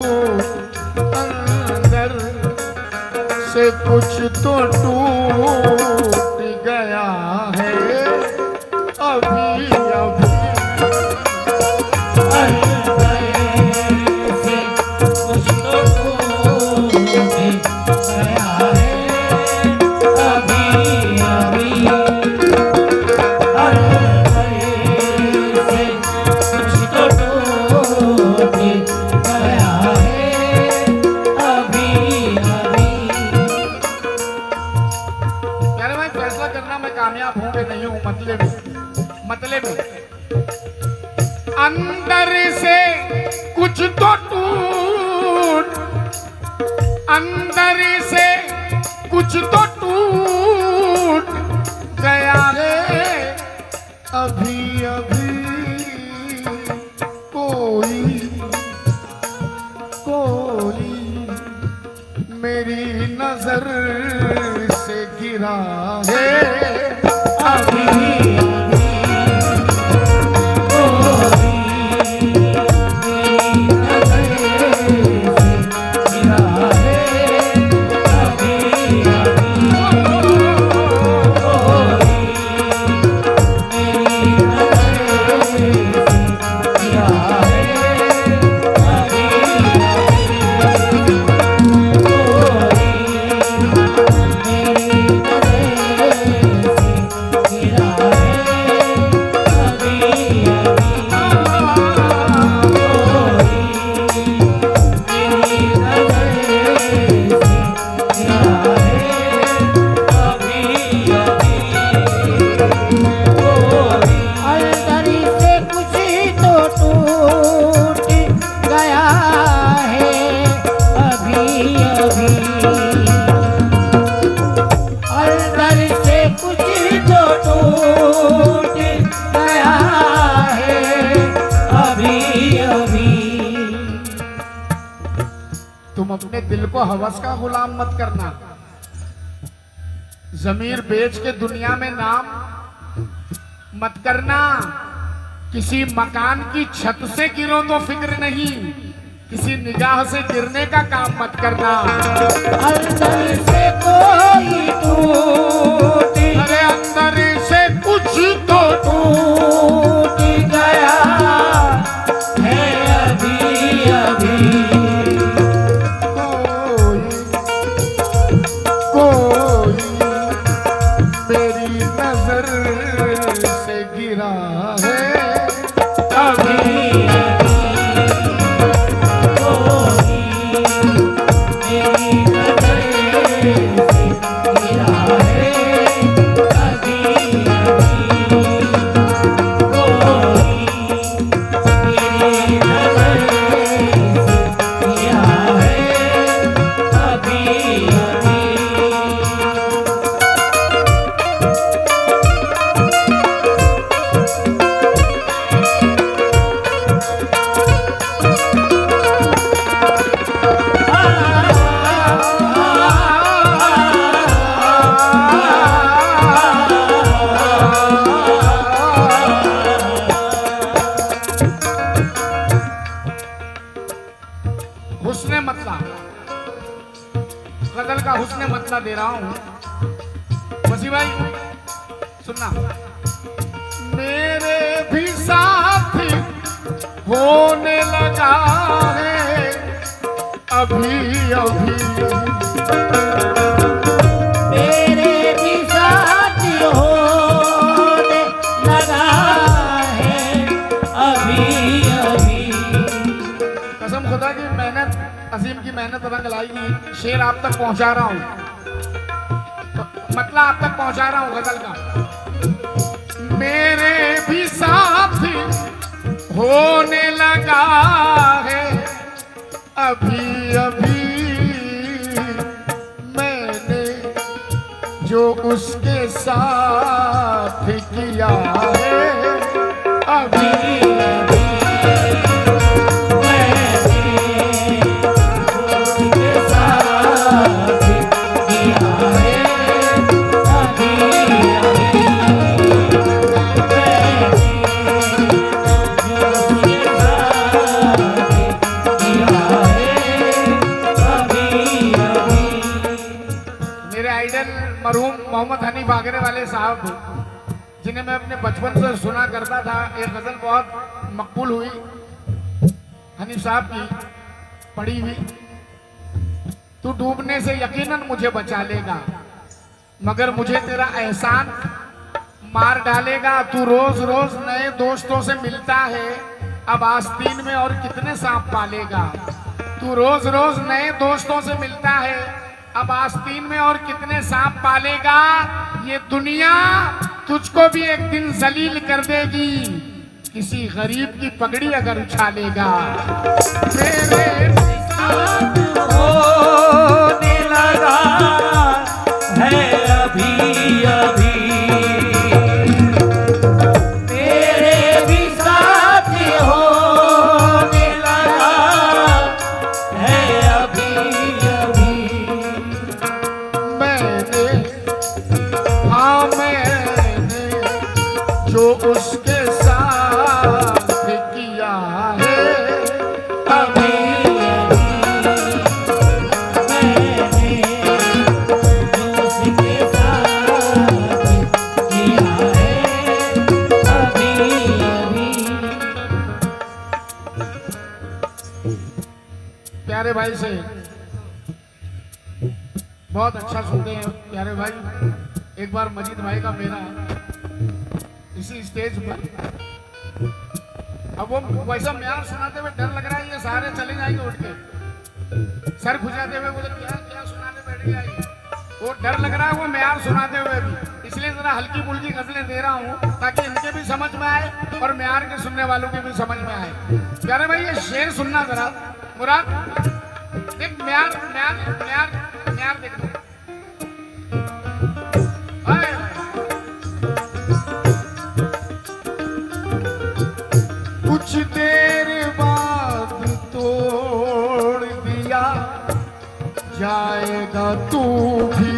अंदर से कुछ तो टूट गया है अभी अभी। अंदर से कुछ तो टूट गया है अभी अभी। अंदर से कुछ तो टूट गया है अभी अभी। यार भाई फैसला करना मैं कामयाब हूं कि नहीं हूं, मतलब अंदर से कुछ तो टूट, अंदर से कुछ तो टूट गया है अभी अभी। कोई कोई मेरी नजर से गिरा है अभी तुम अपने दिल को हवस का गुलाम मत करना। जमीर बेच के दुनिया में नाम मत करना। किसी मकान की छत से गिरो तो फिक्र नहीं, किसी निगाह से गिरने का काम मत करना। अंदर से कोई टूट, अरे अंदर से कुछ तो टूट गया है अभी अभी। कोई मेरी नजर से गिरा है अभी हुस्ने मतला, गजल का हुस्ने मतला दे रहा हूं। वसी भाई सुनना। मेरे भी साथी होने लगा है अभी अभी। मेरे भी साथी होने लगा है अभी अभी। कसम खुदा की मेहनत, अजीम की मेहनत रंग लाएगी। शेर आप तक पहुंचा रहा हूं, मतलब आप तक पहुंचा रहा हूं गजल का। मेरे भी साथी होने लगा है अभी अभी। मैंने जो उसके साथ किया है अभी अभी। है मरहूम मोहम्मद हनीफ आगरे वाले साहब, जिन्हें मैं अपने बचपन से सुना करता था, एक गजल बहुत मकबूल हुई हनीफ साहब की पढ़ी हुई। तू डूबने से यकीनन मुझे बचा लेगा, मगर मुझे तेरा एहसान मार डालेगा। तू रोज रोज नए दोस्तों से मिलता है, अब आस्तीन में और कितने सांप पालेगा। तू रोज रोज नए दोस्तों से मिलता है, अब आस्तीन में और कितने सांप पालेगा। ये दुनिया तुझको भी एक दिन जलील कर देगी, किसी गरीब की पगड़ी अगर उछालेगा। मेरे साथ होने लगा है अभी अभी, मेरे भी साथ होने लगा है अभी अभी। मैंने जो उसके साथ किया है अभी मैंने जो उसके साथ किया है अभी अभी। प्यारे भाई से बहुत अच्छा सुनते हैं प्यारे भाई। एक बार मजीद भाई का मेरा इसी स्टेज पर, अब वो वैसा म्यार सुनाते हुए डर लग रहा है ये सारे चले जाएंगे उठ के, सर खुजाते हुए बोले क्या क्या सुनाने बैठ गया ये। वो डर लग रहा है वो म्यार सुनाते हुए भी, इसलिए जरा हल्की फुल्की गजलें दे रहा हूँ ताकि इनके भी समझ में आए और म्यार के सुनने वालों के भी समझ में आए। प्यारे भाई ये शेर सुनना जरा, मुराद देख म्यार म्यार म्यार म्यार देखना। कुछ देर बाद तोड़ दिया जाएगा तू भी,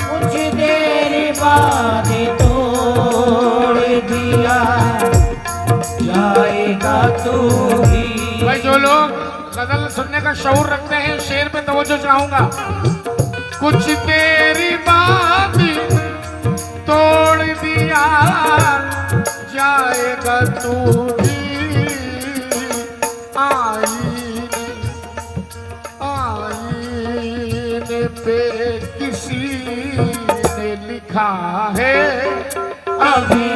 कुछ देर बाद तोड़ दिया जाएगा तू भी। भाई जो लोग गजल सुनने का शऊर रखते हैं शेर पे तवज्जो चाहूंगा। कुछ देर बाद तोड़ दिया जाएगा तू भी, आईने पे किसी ने लिखा है अभी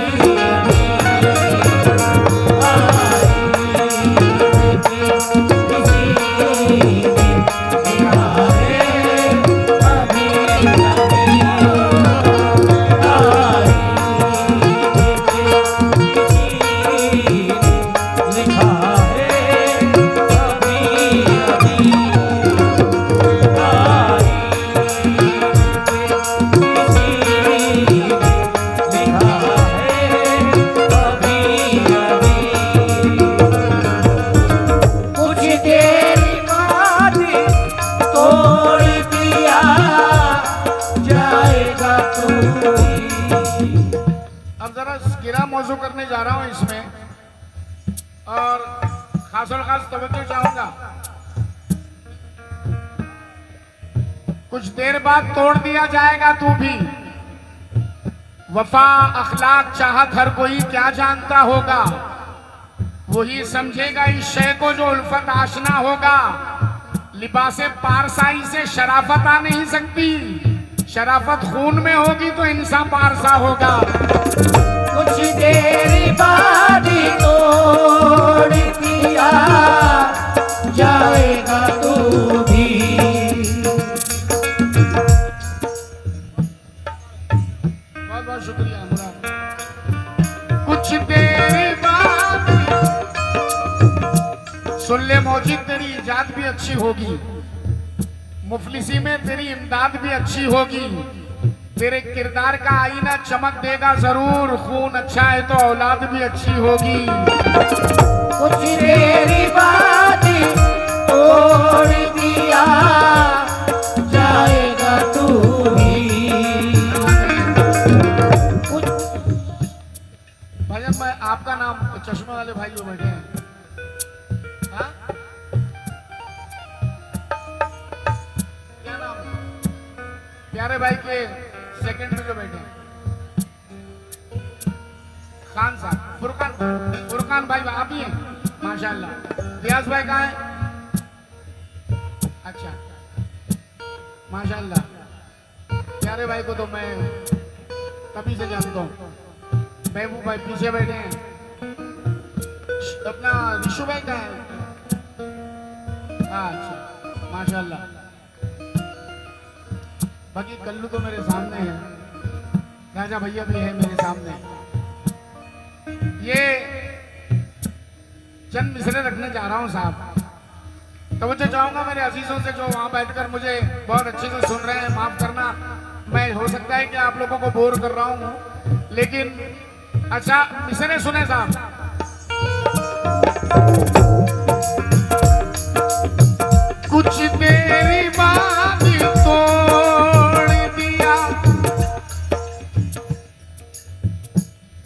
मौजू करने जा रहा हूं इसमें, और खास और खास तवज्जो चाहूंगा। कुछ देर बाद तोड़ दिया जाएगा तू भी, वफा अखलाक चाहत हर कोई क्या जानता होगा, वही समझेगा इस शय को जो उल्फत आशना होगा। लिबासे पारसाई से शराफत आ नहीं सकती, शराफत खून में होगी तो इंसान पारसा होगा। कुछ देर बाद तोड़ दिया जाएगा तू भी, बहुत बहुत शुक्रिया मुराद। कुछ देर बाद सुन ले मौजिद, तेरी इजाद भी अच्छी होगी, मुफलिसी में तेरी इमदाद भी अच्छी होगी, तेरे किरदार का आईना चमक देगा जरूर, खून अच्छा है तो औलाद भी अच्छी होगी। कुछ देर बाद तोड़ दिया जाएगा तू भी। भाईजान मैं आपका नाम, चश्मे वाले भाई जो बैठे हैं, हाँ? क्या नाम है? फुरकान भाई आप ही हैं माशाल्लाह। रियाज भाई कहाँ है? अच्छा माशाल्लाह, प्यारे भाई को तो मैं तभी से जानता हूँ। महबूब भाई पीछे बैठे हैं। अपना रिशु भाई कहाँ है? अच्छा माशाल्लाह। बाकी कल्लू तो मेरे सामने है, राजा भैया भी है मेरे सामने। ये चंद मिसरे रखने जा रहा हूँ साहब, तो मुझे चाहूंगा मेरे अजीजों से जो वहां बैठकर मुझे बहुत अच्छे से सुन रहे हैं, माफ करना मैं हो सकता है कि आप लोगों को बोर कर रहा हूँ, लेकिन अच्छा मिसरे सुने साहब। कुछ तेरी बात तोड़ दिया,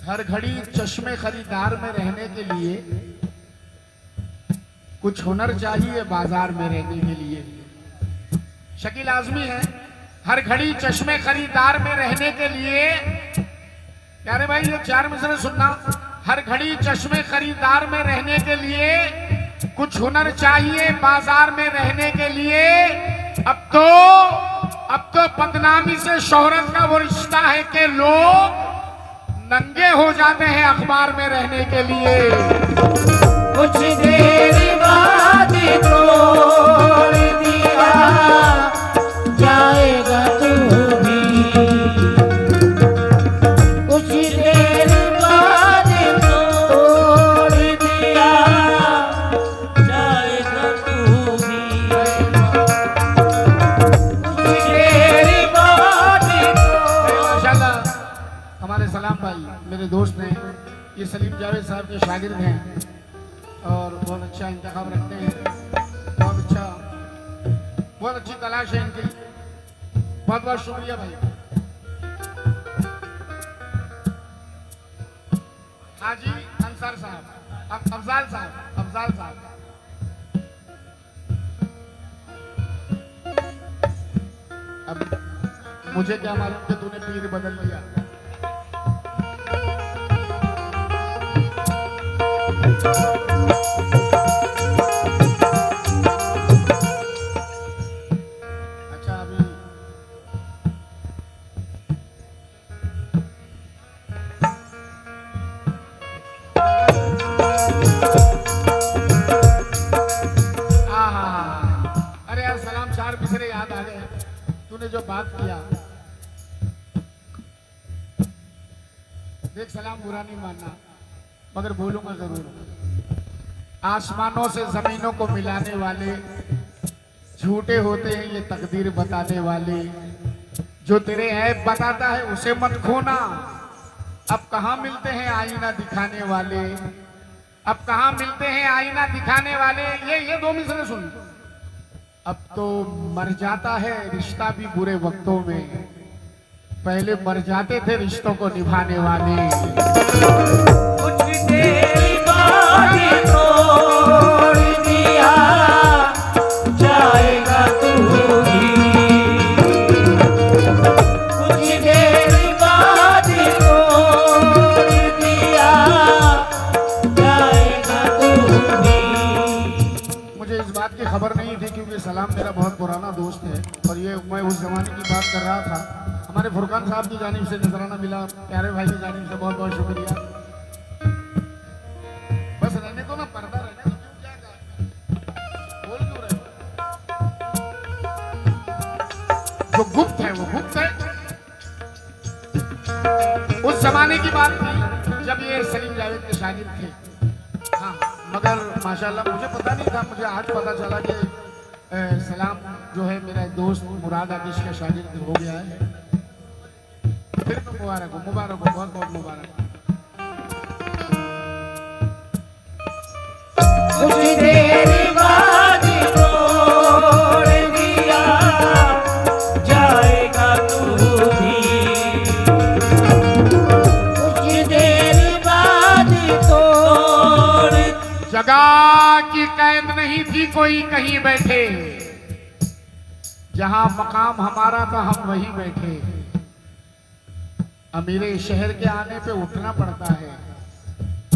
हर घड़ी चश्मे खरीदार में रहने के लिए कुछ हुनर चाहिए बाजार में रहने के लिए। शकील आजमी है, हर घड़ी चश्मे खरीदार में रहने के लिए। प्यारे भाई ये चार मिसरे सुनना। हर घड़ी चश्मे खरीदार में रहने के लिए कुछ हुनर चाहिए बाजार में रहने के लिए। अब तो बदनामी से शोहरत का वो रिश्ता है कि लोग नंगे हो जाते हैं अखबार में रहने के लिए। कुछ देर बाद तोड़ दिया जाएगा तू भी, कुछ देर बाद तोड़ दिया जाएगा तू भी, कुछ देर बाद। माशाल्लाह हमारे सलाम भाई मेरे दोस्त हैं, ये सलीम जावेद साहब के शागिर्द हैं और बहुत अच्छा इंतखाब रखते हैं, बहुत अच्छी तलाश है इनकी। बहुत बहुत शुक्रिया भाई। हाजी अंसार साहब, अफजाल साहब अब मुझे क्या मालूम कि तूने पीर बदल लिया। अच्छा अभी अरे यार सलाम चार मिसरे याद आ गए। तूने जो बात किया, देख सलाम बुरा नहीं मानना मगर बोलूंगा जरूर। आसमानों से जमीनों को मिलाने वाले झूठे होते हैं ये तकदीर बताने वाले, जो तेरे ऐब बताता है उसे मत खोना। अब कहाँ मिलते हैं आईना दिखाने वाले, अब कहाँ मिलते हैं आईना दिखाने वाले। ये दो मिसरे सुन। अब तो मर जाता है रिश्ता भी बुरे वक्तों में, पहले मर जाते थे रिश्तों को निभाने वाले। कुछ देर बाद तोड़ दिया जाएगा तू भी, कुछ देर बाद तोड़ दिया जाएगा तू भी। मुझे इस बात की खबर नहीं थी क्योंकि सलाम मेरा बहुत पुराना दोस्त है और ये मैं उस जमाने की बात कर रहा था। हमारे फुरकान साहब की जानिब से नजराना मिला, प्यारे भाई की जानिब से बहुत बहुत शुक्रिया। बस रहने तो ना, पर्दा रहने तो, क्यों क्या बोल क्यों रहे हो? जो गुप्त है वो गुप्त है। उस जमाने की बात थी जब ये सलीम जावेद के शागिर्द थे। हाँ मगर माशाल्लाह मुझे पता नहीं था, मुझे आज पता चला कि सलाम जो है मेरा दोस्त मुराद आदिश का शागिर्द हो गया है। फिर तो मुबारक हो, बहुत बहुत मुबारक। कुछ देर बाद तोड़ दिया जाएगा तू भी, कुछ देर बाद तोड़। जगह की कैद नहीं थी कोई कहीं बैठे, जहां मकाम हमारा था हम वहीं बैठे। अमीरे शहर के आने पे उठना पड़ता है,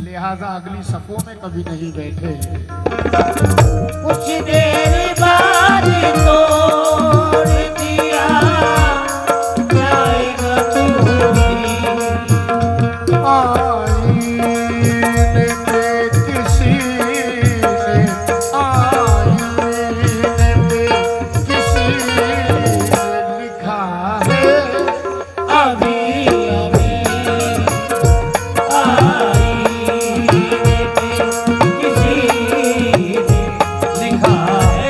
लिहाजा अगली सफों में कभी नहीं बैठे। कुछ देर बाद तोड़ दिया जाएगा तू भी। आईने पे किसी ने, आईने पे किसी ने लिखा है अभी अभी आईने पे किसी ने लिखा है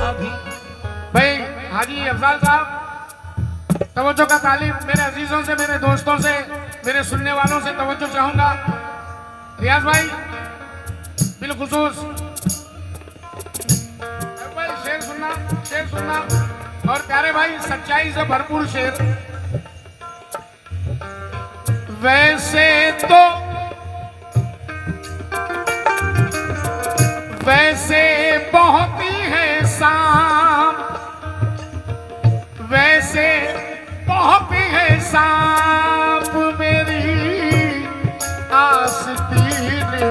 अभी। भाई हाजी अफजाल साहब, तवज्जो का तालीम, मेरे अजीजों से, मेरे दोस्तों से, मेरे सुनने वालों से तवज्जो चाहूंगा। रियाज भाई बिलखुसूस भाई शेर सुनना, शेर सुनना। और प्यारे भाई सच्चाई से भरपूर शेर। वैसे तो वैसे बहुत ही है शाम, वैसे बहुत ही है सांप मेरी आस्तीन में।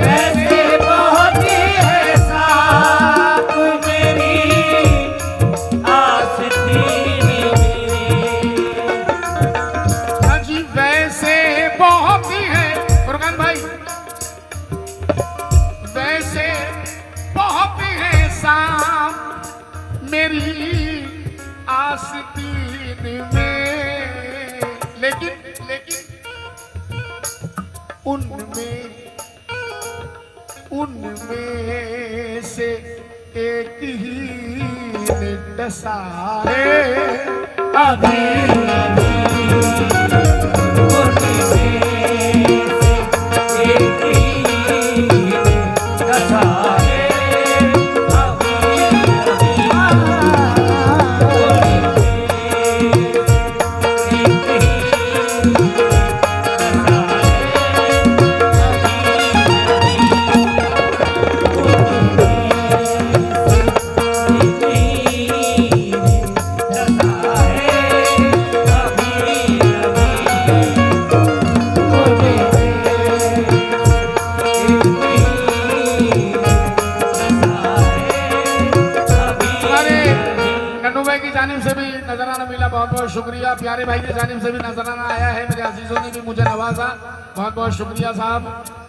ऐसे बहुत ही है सांप मेरी आस्तीन में। हाँ जी वैसे बहुत ही है फुरकान भाई, वैसे बहुत ही है सांप मेरी आस्तीन में, लेकिन उनमें से एक ही ने डसा है अभी अभी उनमें से एक ही ने डसा है अभी अभी नजराना मिला, बहुत बहुत शुक्रिया। प्यारे भाई की जानिब से भी नजराना आया है, मेरे अजीजों ने भी मुझे नवाजा, बहुत बहुत शुक्रिया साहब।